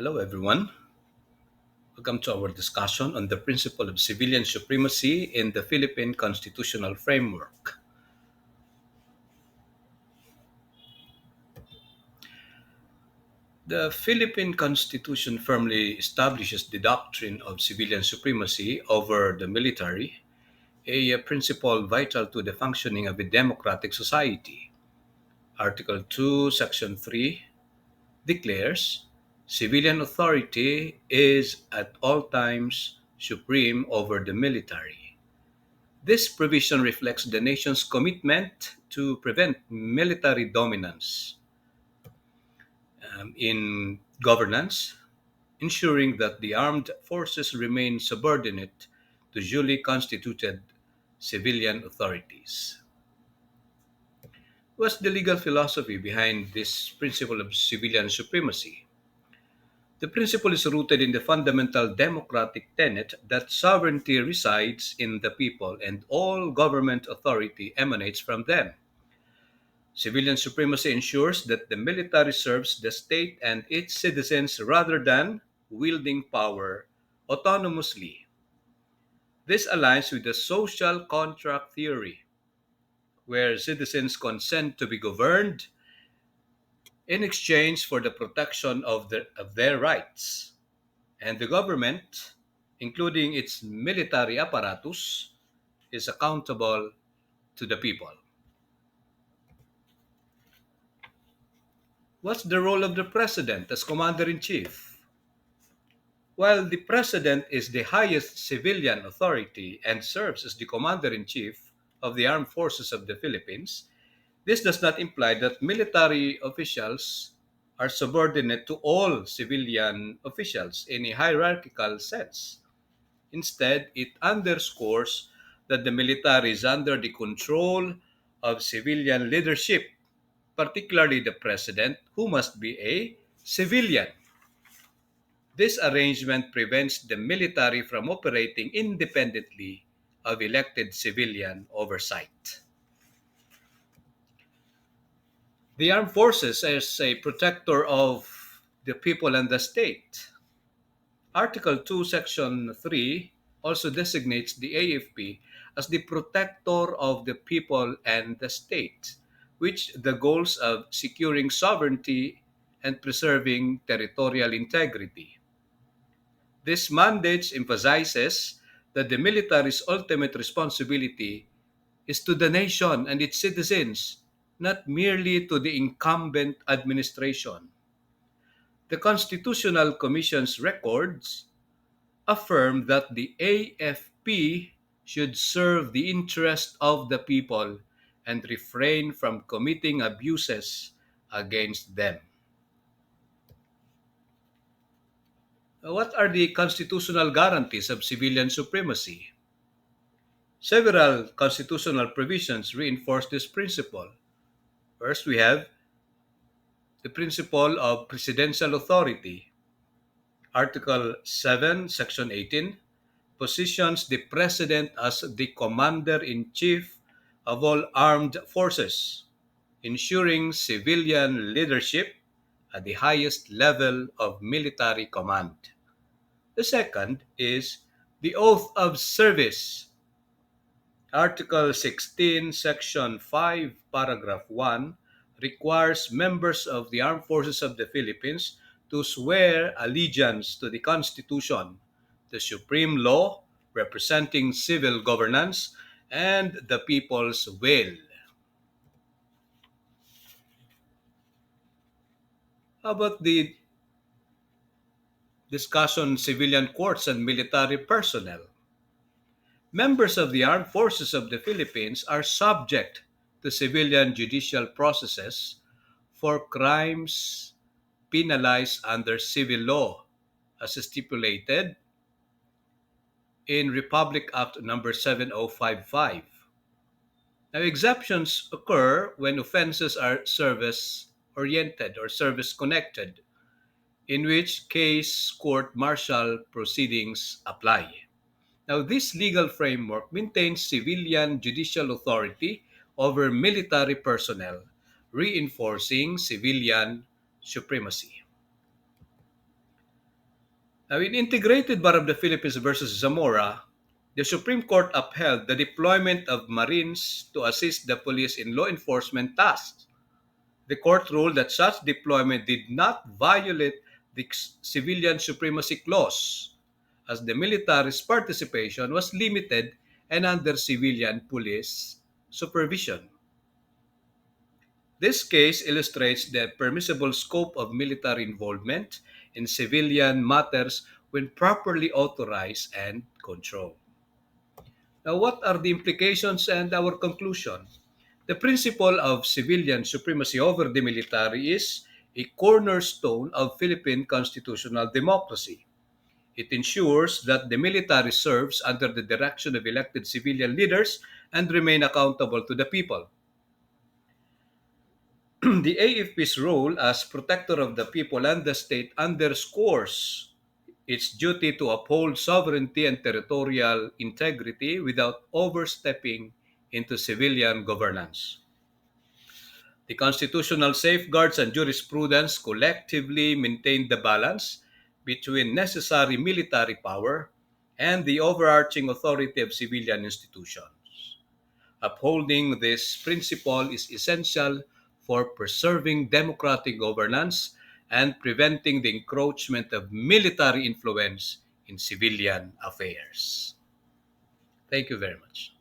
Hello, everyone. Welcome to our discussion on the principle of civilian supremacy in the Philippine constitutional framework. The Philippine Constitution firmly establishes the doctrine of civilian supremacy over the military, a principle vital to the functioning of a democratic society. Article 2, Section 3 declares civilian authority is at all times supreme over the military. This provision reflects the nation's commitment to prevent military dominance in governance, ensuring that the armed forces remain subordinate to duly constituted civilian authorities. What's the legal philosophy behind this principle of civilian supremacy? The principle is rooted in the fundamental democratic tenet that sovereignty resides in the people and all government authority emanates from them. Civilian supremacy ensures that the military serves the state and its citizens rather than wielding power autonomously. This aligns with the social contract theory, where citizens consent to be governed in exchange for the protection of their rights. And the government, including its military apparatus, is accountable to the people. What's the role of the president as commander in chief? While the president is the highest civilian authority and serves as the commander in chief of the armed forces of the Philippines, this does not imply that military officials are subordinate to all civilian officials in a hierarchical sense. Instead, it underscores that the military is under the control of civilian leadership, particularly the president, who must be a civilian. This arrangement prevents the military from operating independently of elected civilian oversight. The armed forces is a protector of the people and the state. Article 2, Section 3 also designates the AFP as the protector of the people and the state, which the goals of securing sovereignty and preserving territorial integrity. This mandate emphasizes that the military's ultimate responsibility is to the nation and its citizens, not merely to the incumbent administration. The Constitutional Commission's records affirm that the AFP should serve the interest of the people and refrain from committing abuses against them. What are the constitutional guarantees of civilian supremacy? Several constitutional provisions reinforce this principle. First, we have the principle of presidential authority. Article 7, Section 18 positions the President as the Commander in Chief of all armed forces, ensuring civilian leadership at the highest level of military command. The second is the oath of service. Article 16, Section 5, Paragraph 1 requires members of the Armed Forces of the Philippines to swear allegiance to the Constitution, the supreme law representing civil governance, and the people's will. How about the discussion civilian courts and military personnel? Members of the armed forces of the Philippines are subject to civilian judicial processes for crimes penalized under civil law, as stipulated in Republic Act number 7055. Now, exceptions occur when offenses are service oriented or service connected, in which case court martial proceedings apply. Now, this legal framework maintains civilian judicial authority over military personnel, reinforcing civilian supremacy. Now, in Integrated Bar of the Philippines versus Zamora, the Supreme Court upheld the deployment of Marines to assist the police in law enforcement tasks. The court ruled that such deployment did not violate the civilian supremacy clause, as the military's participation was limited and under civilian police supervision. This case illustrates the permissible scope of military involvement in civilian matters when properly authorized and controlled. Now, what are the implications and our conclusion? The principle of civilian supremacy over the military is a cornerstone of Philippine constitutional democracy. It ensures that the military serves under the direction of elected civilian leaders and remain accountable to the people. The AFP's role as protector of the people and the state underscores its duty to uphold sovereignty and territorial integrity without overstepping into civilian governance. The constitutional safeguards and jurisprudence collectively maintain the balance between necessary military power and the overarching authority of civilian institutions. Upholding this principle is essential for preserving democratic governance and preventing the encroachment of military influence in civilian affairs. Thank you very much.